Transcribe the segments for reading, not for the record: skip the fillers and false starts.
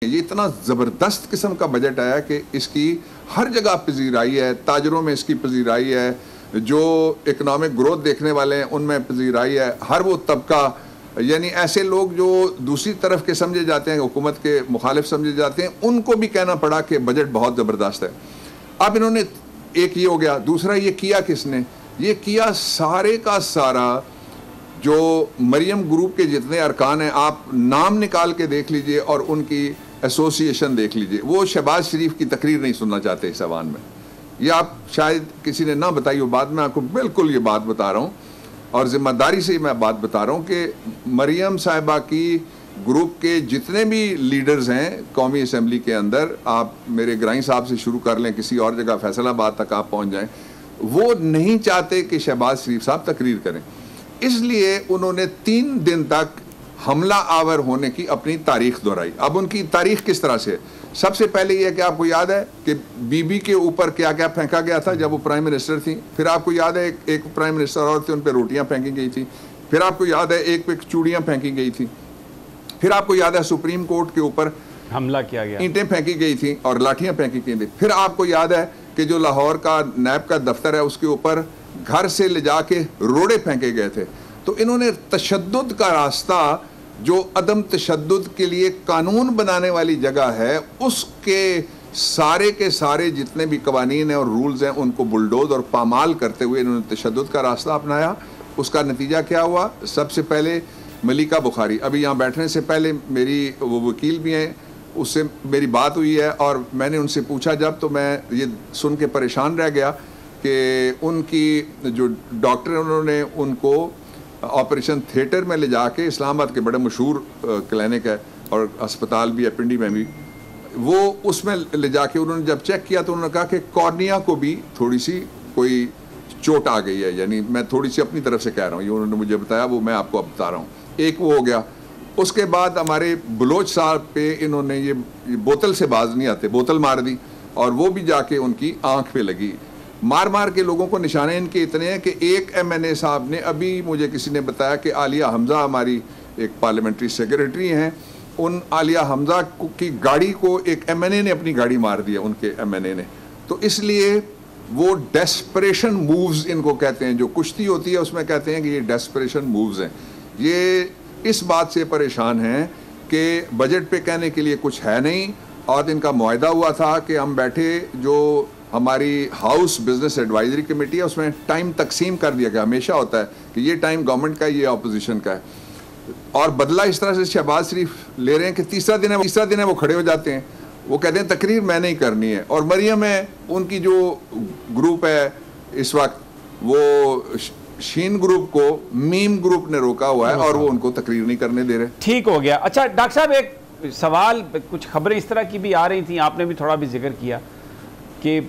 ये इतना ज़बरदस्त किस्म का बजट आया कि इसकी हर जगह पजीराई है, ताजरों में इसकी पजीराई है, जो इकनॉमिक ग्रोथ देखने वाले हैं उनमें पजीराई है, हर वो तबका, यानी ऐसे लोग जो दूसरी तरफ के समझे जाते हैं, हुकूमत के मुखालिफ समझे जाते हैं, उनको भी कहना पड़ा कि बजट बहुत ज़बरदस्त है। अब इन्होंने एक ये हो गया, दूसरा ये किया किसने? ये किया सारे का सारा जो मरियम ग्रुप के जितने अरकान हैं, आप नाम निकाल के देख लीजिए और उनकी एसोसिएशन देख लीजिए। वो शहबाज शरीफ की तकरीर नहीं सुनना चाहते इस ऐवान में। ये आप शायद किसी ने ना बताई हो, बाद में आपको बिल्कुल ये बात बता रहा हूँ और ज़िम्मेदारी से मैं बात बता रहा हूँ कि मरियम साहिबा की ग्रुप के जितने भी लीडर्स हैं कौमी असम्बली के अंदर, आप मेरे ग्राई साहब से शुरू कर लें, किसी और जगह फैसलाबाद तक आप पहुँच जाएँ, वो नहीं चाहते कि शहबाज शरीफ साहब तकरीर करें। इसलिए उन्होंने 3 दिन तक हमला आवर होने की अपनी तारीख दोहराई। अब उनकी तारीख किस तरह से? सबसे पहले यह कि आपको याद है कि बीबी के ऊपर क्या क्या फेंका गया था जब वो प्राइम मिनिस्टर थी। फिर आपको याद है एक प्राइम मिनिस्टर और थे, उन पर रोटियां फेंकी गई थी। फिर आपको याद है एक पे चूड़ियां फेंकी गई थी। फिर आपको याद है सुप्रीम कोर्ट के ऊपर हमला किया गया, ईंटें फेंकी गई थी और लाठियां फेंकी गई थी। फिर आपको याद है कि जो लाहौर का नैब का दफ्तर है उसके ऊपर घर से ले जाके रोड़े फेंके गए थे। तो इन्होंने तशद्दुद का रास्ता, जो अदम तशद्दुद के लिए कानून बनाने वाली जगह है, उसके सारे के सारे जितने भी कवानीन हैं और रूल्स हैं उनको बुलडोज और पामाल करते हुए इन्होंने तशद्दुद का रास्ता अपनाया। उसका नतीजा क्या हुआ? सबसे पहले मलिका बुखारी, अभी यहाँ बैठने से पहले मेरी वो वकील भी हैं, उससे मेरी बात हुई है और मैंने उनसे पूछा जब, तो मैं ये सुन के परेशान रह गया कि उनकी जो डॉक्टर हैं उन्होंने उनको ऑपरेशन थिएटर में ले जाके, इस्लामाबाद के बड़े मशहूर क्लिनिक है और अस्पताल भी है पिंडी में भी, वो उसमें ले जाके उन्होंने जब चेक किया तो उन्होंने कहा कि कॉर्निया को भी थोड़ी सी कोई चोट आ गई है। यानी मैं थोड़ी सी अपनी तरफ से कह रहा हूँ, ये उन्होंने मुझे बताया, वो मैं आपको अब बता रहा हूँ। एक वो हो गया। उसके बाद हमारे बलोच साहब पे इन्होंने ये बोतल से बाज नहीं आते, बोतल मार दी और वो भी जाके उनकी आँख पे लगी। मार मार के लोगों को निशाने इनके इतने हैं कि एक MNA साहब ने, अभी मुझे किसी ने बताया कि आलिया हमजा हमारी एक पार्लियामेंट्री सेक्रेटरी हैं, उन आलिया हमजा की गाड़ी को एक MNA ने अपनी गाड़ी मार दिया, उनके MNA ने। तो इसलिए वो डेस्परेशन मूव्स इनको कहते हैं, जो कुश्ती होती है उसमें कहते हैं कि ये डेस्परेशन मूव्स हैं। ये इस बात से परेशान हैं कि बजट पे कहने के लिए कुछ है नहीं और इनका मुआहदा हुआ था कि हम बैठे, जो हमारी हाउस बिजनेस एडवाइजरी कमेटी है उसमें टाइम तकसीम कर दिया गया। हमेशा होता है कि ये टाइम गवर्नमेंट का है, ये अपोजिशन का है, और बदला इस तरह से शहबाज शरीफ ले रहे हैं कि तीसरा दिन है वो खड़े हो जाते हैं, वो कहते हैं तकरीर मैंने ही करनी है। और मरियम है, उनकी जो ग्रुप है इस वक्त, वो शीन ग्रुप को मीम ग्रुप ने रोका हुआ है और वो उनको तकरीर नहीं करने दे रहे। ठीक हो गया। अच्छा डॉक्टर साहब, एक सवाल, कुछ खबरें इस तरह की भी आ रही थी, आपने भी थोड़ा भी जिक्र किया कि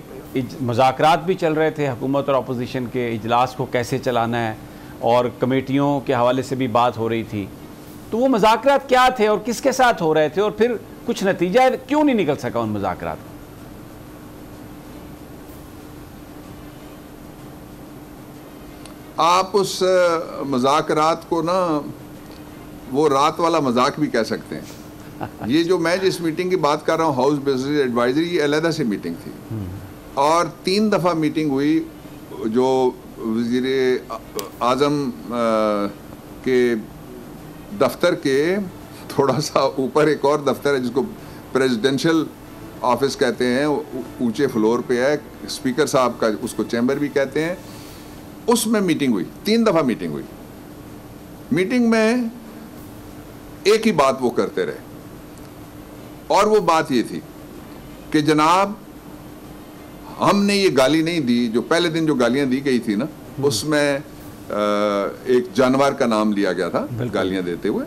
मुज़ाकरात भी चल रहे थे हुकूमत और अपोजिशन के, इजलास को कैसे चलाना है और कमेटियों के हवाले से भी बात हो रही थी। तो वो मुज़ाकरात क्या थे और किसके साथ हो रहे थे और फिर कुछ नतीजा क्यों नहीं निकल सका उन मुज़ाकरात? आप उस मजाकरात को ना वो रात वाला मजाक भी कह सकते हैं। ये जो मैं जिस मीटिंग की बात कर रहा हूँ, हाउस बिजनेस एडवाइजरी, ये अलहदा से मीटिंग थी और 3 दफ़ा मीटिंग हुई। जो वज़ीर आज़म के दफ्तर के थोड़ा सा ऊपर एक और दफ्तर है जिसको प्रेसिडेंशियल ऑफिस कहते हैं, ऊंचे फ्लोर पे है, स्पीकर साहब का उसको चैम्बर भी कहते हैं। उसमें मीटिंग हुई, 3 दफ़ा मीटिंग हुई। मीटिंग में एक ही बात वो करते रहे और वो बात ये थी कि जनाब हमने ये गाली नहीं दी, जो पहले दिन जो गालियां दी गई थी ना, उसमें एक जानवर का नाम लिया गया था गालियां देते हुए।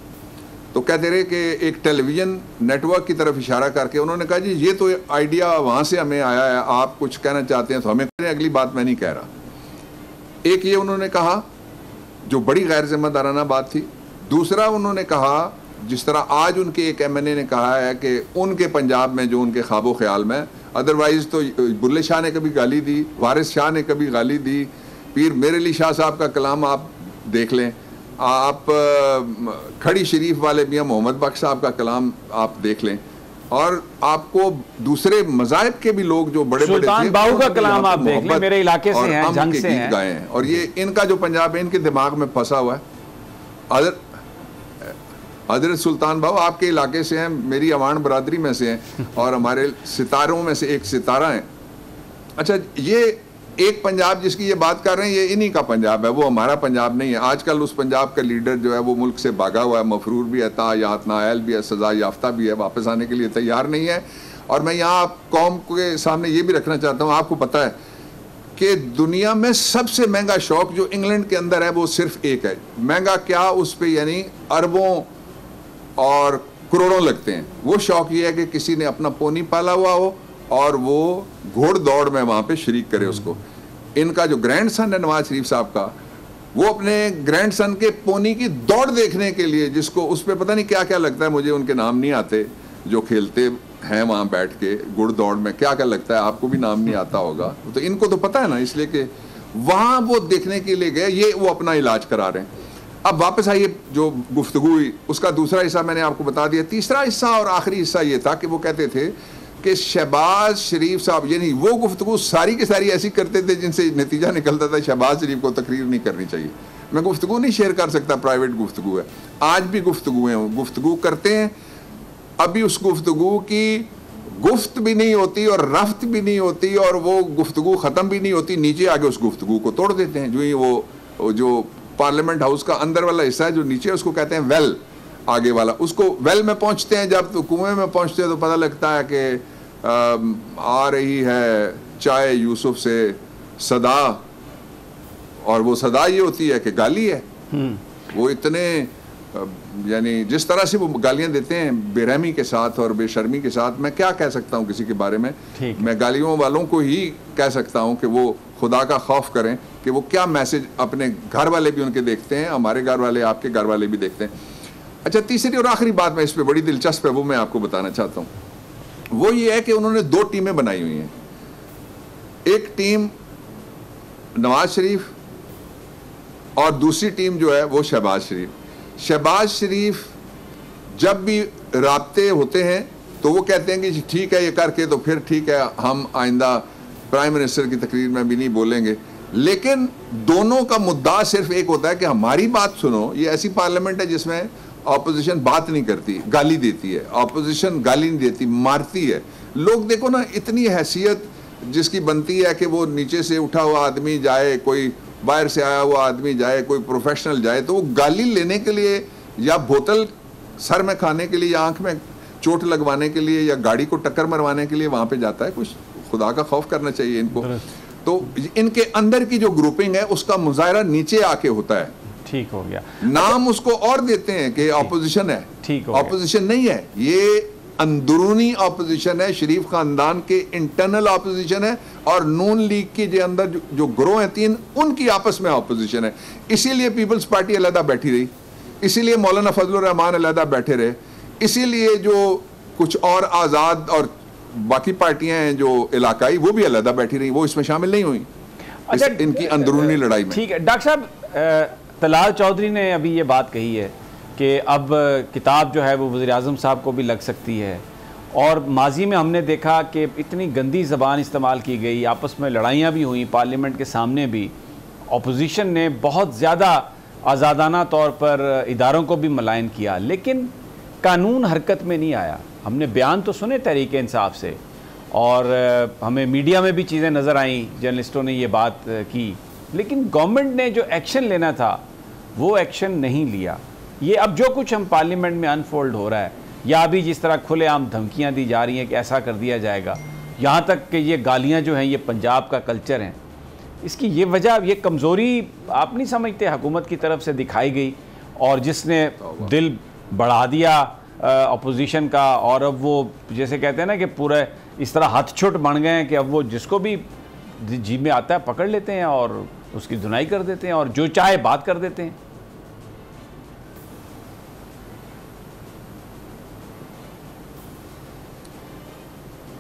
तो कहते रहे कि एक टेलीविज़न नेटवर्क की तरफ इशारा करके उन्होंने कहा जी ये तो आइडिया वहाँ से हमें आया है, आप कुछ कहना चाहते हैं तो हमें करें, अगली बात मैं नहीं कह रहा। एक ये उन्होंने कहा जो बड़ी गैर जिम्मेदाराना बात थी। दूसरा उन्होंने कहा, जिस तरह आज उनके एक MNA ने कहा है कि उनके पंजाब में जो उनके ख्वाबो ख्याल में, अदरवाइज़ तो बुल्ले शाह ने कभी गाली दी, वारिस शाह ने कभी गाली दी, पीर मेर अली शाह साहब का कलाम आप देख लें, आप खड़ी शरीफ वाले मियाँ मोहम्मद बख्श साहब का कलाम आप देख लें, और आपको दूसरे मज़ाहिब के भी लोग जो बड़े बड़े सुल्तान बाहू का कलाम आप देख लें, मेरे इलाके से हैं, जंग से हैं, गाए हैं। और ये इनका जो पंजाब है, इनके दिमाग में फंसा हुआ है। हजरत सुल्तान बाहू आपके इलाके से हैं, मेरी अवान बरादरी में से हैं और हमारे सितारों में से एक सितारा हैं। अच्छा, ये एक पंजाब जिसकी ये बात कर रहे हैं, ये इन्हीं का पंजाब है, वो हमारा पंजाब नहीं है। आजकल उस पंजाब का लीडर जो है वो मुल्क से भागा हुआ है, मफरूर भी है, तायात नायल भी है, सजा याफ्ता भी है, वापस आने के लिए तैयार नहीं है। और मैं यहाँ कौम के सामने ये भी रखना चाहता हूँ, आपको पता है कि दुनिया में सबसे महंगा शौक जो इंग्लैंड के अंदर है वो सिर्फ एक है। महंगा क्या, उस पर यानी अरबों और करोड़ों लगते हैं। वो शौक ये है कि किसी ने अपना पोनी पाला हुआ हो और वो घोड़ दौड़ में वहाँ पे शरीक करे उसको। इनका जो ग्रैंडसन है नवाज शरीफ साहब का, वो अपने ग्रैंडसन के पोनी की दौड़ देखने के लिए, जिसको उस पर पता नहीं क्या क्या लगता है, मुझे उनके नाम नहीं आते, जो खेलते हैं वहाँ बैठ के घुड़ दौड़ में, क्या क्या लगता है, आपको भी नाम नहीं आता होगा, तो इनको तो पता है ना, इसलिए कि वहाँ वो देखने के लिए गए, ये वो अपना इलाज करा रहे हैं। अब वापस आइए, जो गुफ्तगू हुई उसका दूसरा हिस्सा मैंने आपको बता दिया। तीसरा हिस्सा और आखिरी हिस्सा ये था कि वो कहते थे कि शहबाज शरीफ साहब, यानी वो गुफ्तगू सारी की सारी ऐसी करते थे जिनसे नतीजा निकलता था शहबाज शरीफ को तकरीर नहीं करनी चाहिए। मैं गुफ्तगू नहीं शेयर कर सकता, प्राइवेट गुफ्तगू है, आज भी गुफ्तगू हैं, गुफ्तगू करते हैं, अभी उस गुफ्तगू की गुफ्त भी नहीं होती और रफ्त भी नहीं होती और वो गुफ्तगू ख़त्म भी नहीं होती, नीचे आगे उस गुफ्तगू को तोड़ देते हैं। जो ही वो जो पार्लियामेंट हाउस का अंदर वाला हिस्सा है जो नीचे, उसको कहते हैं वेल, आगे वाला, उसको वेल में पहुंचते हैं, जब तो कुएं में पहुंचते हैं तो पता लगता है कि आ रही है चाय यूसुफ से सदा, और वो सदा ये होती है कि गाली है। वो इतने यानी जिस तरह से वो गालियां देते हैं बेरहमी के साथ और बेशर्मी के साथ, मैं क्या कह सकता हूँ किसी के बारे में। मैं गालियों वालों को ही कह सकता हूँ कि वो खुदा का खौफ करें कि वो क्या मैसेज अपने घर वाले भी उनके देखते हैं, हमारे घर वाले, आपके घर वाले भी देखते हैं। अच्छा, तीसरी और आखिरी बात मैं इस पर बड़ी दिलचस्प है, वो मैं आपको बताना चाहता हूँ। वो ये है कि उन्होंने दो टीमें बनाई हुई हैं। एक टीम नवाज शरीफ और दूसरी टीम जो है वो शहबाज शरीफ। शहबाज शरीफ जब भी राब्ते होते हैं तो वो कहते हैं कि ठीक है ये करके, तो फिर ठीक है, हम आइंदा प्राइम मिनिस्टर की तकरीर में भी नहीं बोलेंगे। लेकिन दोनों का मुद्दा सिर्फ एक होता है कि हमारी बात सुनो। ये ऐसी पार्लियामेंट है जिसमें ऑपोजिशन बात नहीं करती, गाली देती है। ऑपोजिशन गाली नहीं देती, मारती है। लोग देखो ना, इतनी हैसियत जिसकी बनती है कि वो नीचे से उठा हुआ आदमी जाए, कोई बाहर से आया हुआ आदमी जाए, कोई प्रोफेशनल जाए, तो वो गाली लेने के लिए या बोतल सर में खाने के लिए या आंख में चोट लगवाने के लिए या गाड़ी को टक्कर मरवाने के लिए वहाँ पे जाता है। कुछ खुदा का खौफ करना चाहिए इनको। तो इनके अंदर की जो ग्रुपिंग है उसका मुजाहरा नीचे आके होता है। ठीक हो गया। नाम उसको और देते हैं कि ऑपोजिशन है, ठीक हो ऑपोजिशन नहीं है, ये अंदरूनी ऑपोजिशन है, शरीफ खानदान के इंटरनल ऑपोजिशन है, और नून लीग के जो अंदर जो ग्रोह हैं तीन, उनकी आपस में ऑपोजिशन है। इसीलिए पीपल्स पार्टी अलहदा बैठी रही, इसीलिए मौलाना फजलुर रहमान अलहदा बैठे रहे, इसीलिए जो कुछ और आज़ाद और बाकी पार्टियां हैं जो इलाकाई, वो भी अलहदा बैठी रही, वो इसमें शामिल नहीं हुई। अच्छा, इनकी अंदरूनी लड़ाई में। ठीक है डॉक्टर साहब, तलाल चौधरी ने अभी ये बात कही है कि अब किताब जो है वो वज़ीर-ए-आज़म साहब को भी लग सकती है, और माजी में हमने देखा कि इतनी गंदी ज़बान इस्तेमाल की गई, आपस में लड़ाइयाँ भी हुई, पार्लियामेंट के सामने भी अपोजिशन ने बहुत ज़्यादा आज़ादाना तौर पर इदारों को भी मलायन किया, लेकिन कानून हरकत में नहीं आया। हमने बयान तो सुने तहरीक इंसाफ से, और हमें मीडिया में भी चीज़ें नज़र आईं, जर्नलिस्टों ने ये बात की, लेकिन गवर्नमेंट ने जो एक्शन लेना था वो एक्शन नहीं लिया। ये अब जो कुछ हम पार्लियामेंट में अनफोल्ड हो रहा है, या अभी जिस तरह खुलेआम धमकियां दी जा रही हैं कि ऐसा कर दिया जाएगा, यहाँ तक कि ये गालियाँ जो हैं ये पंजाब का कल्चर हैं, इसकी ये वजह, ये कमज़ोरी आप नहीं समझते हुकूमत की तरफ से दिखाई गई, और जिसने दिल बढ़ा दिया अपोजिशन का, और अब वो जैसे कहते हैं ना कि पूरे इस तरह हथछुट बन गए हैं कि अब वो जिसको भी जी में आता है पकड़ लेते हैं और उसकी धुनाई कर देते हैं और जो चाहे बात कर देते हैं।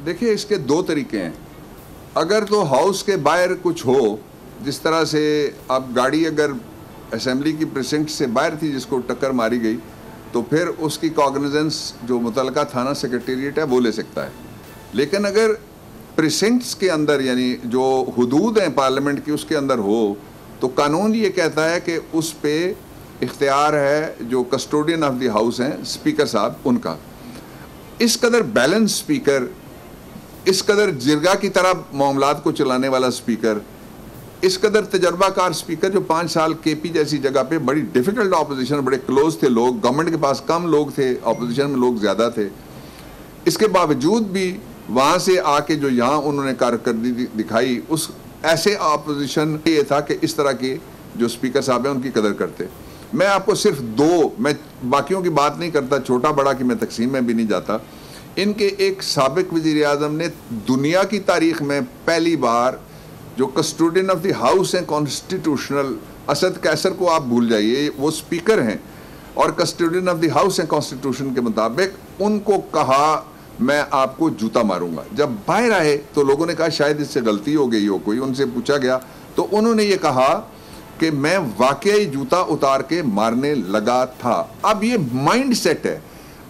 देखिए, इसके दो तरीके हैं। अगर तो हाउस के बाहर कुछ हो, जिस तरह से अब गाड़ी अगर असेंबली की प्रेसिडेंट से बाहर थी जिसको टक्कर मारी गई, तो फिर उसकी कॉग्निजेंस जो मुतलका थाना सेक्रेटेरिएट है वो ले सकता है। लेकिन अगर प्रिसेंट्स के अंदर यानी जो हुदूद हैं पार्लियामेंट की उसके अंदर हो तो कानून ये कहता है कि उस पे इख्तियार है जो कस्टोडियन ऑफ द हाउस हैं स्पीकर साहब उनका। इस कदर बैलेंस स्पीकर, इस कदर जिरगा की तरह मामलात को चलाने वाला स्पीकर, इस कदर तजर्बाकार स्पीकर जो 5 साल केपी जैसी जगह पे बड़ी डिफिकल्ट ऑपोजिशन, बड़े क्लोज थे लोग, गवर्नमेंट के पास कम लोग थे, ऑपोजिशन में लोग ज़्यादा थे, इसके बावजूद भी वहाँ से आके जो यहाँ उन्होंने कारकर्दगी दिखाई उस ऐसे ऑपोजिशन ये था कि इस तरह के जो स्पीकर साहब हैं उनकी कदर करते। मैं आपको सिर्फ 2, मैं बाकियों की बात नहीं करता, छोटा बड़ा कि मैं तकसीम में भी नहीं जाता। इनके एक साबिक वज़ीर आज़म ने दुनिया की तारीख में पहली बार जो कस्टोडियन ऑफ द हाउस हैं कॉन्स्टिट्यूशनल, असद कैसर को आप भूल जाइए, वो स्पीकर हैं और कस्टोडियन ऑफ द हाउस हैं कॉन्स्टिट्यूशन के मुताबिक, उनको कहा मैं आपको जूता मारूंगा। जब बाहर आए तो लोगों ने कहा शायद इससे गलती हो गई हो कोई, उनसे पूछा गया तो उन्होंने ये कहा कि मैं वाकई जूता उतार के मारने लगा था। अब ये माइंड सेट है।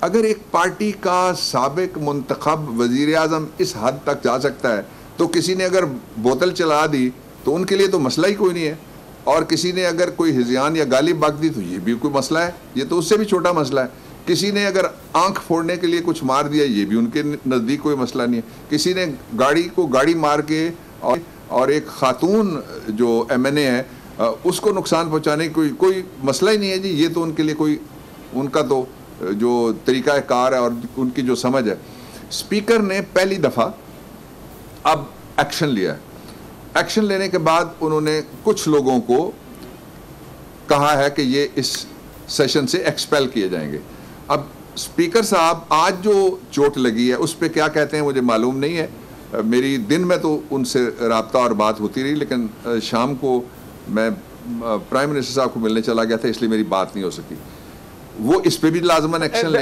अगर एक पार्टी का साबिक मुंतखब वज़ीर आज़म इस हद तक जा सकता है तो किसी ने अगर बोतल चला दी तो उनके लिए तो मसला ही कोई नहीं है, और किसी ने अगर कोई हिज़यान या गाली बक दी तो ये भी कोई मसला है, ये तो उससे भी छोटा मसला है। किसी ने अगर आंख फोड़ने के लिए कुछ मार दिया ये भी उनके नज़दीक कोई मसला नहीं है। किसी ने गाड़ी मार के और एक खातून जो MNA है उसको नुकसान पहुंचाने की कोई मसला ही नहीं है जी, ये तो उनके लिए कोई, उनका तो जो तरीका कार है और उनकी जो समझ है। स्पीकर ने पहली दफ़ा अब एक्शन लिया। एक्शन लेने के बाद उन्होंने कुछ लोगों को कहा है कि ये इस सेशन से एक्सपेल किए जाएंगे। अब स्पीकर साहब आज जो चोट लगी है उस पर क्या कहते हैं मुझे मालूम नहीं है। मेरी दिन में तो उनसे रब्ता और बात होती रही, लेकिन शाम को मैं प्राइम मिनिस्टर साहब को मिलने चला गया था इसलिए मेरी बात नहीं हो सकी। वो इस पे भी लाजमन एक्शन लेंगे।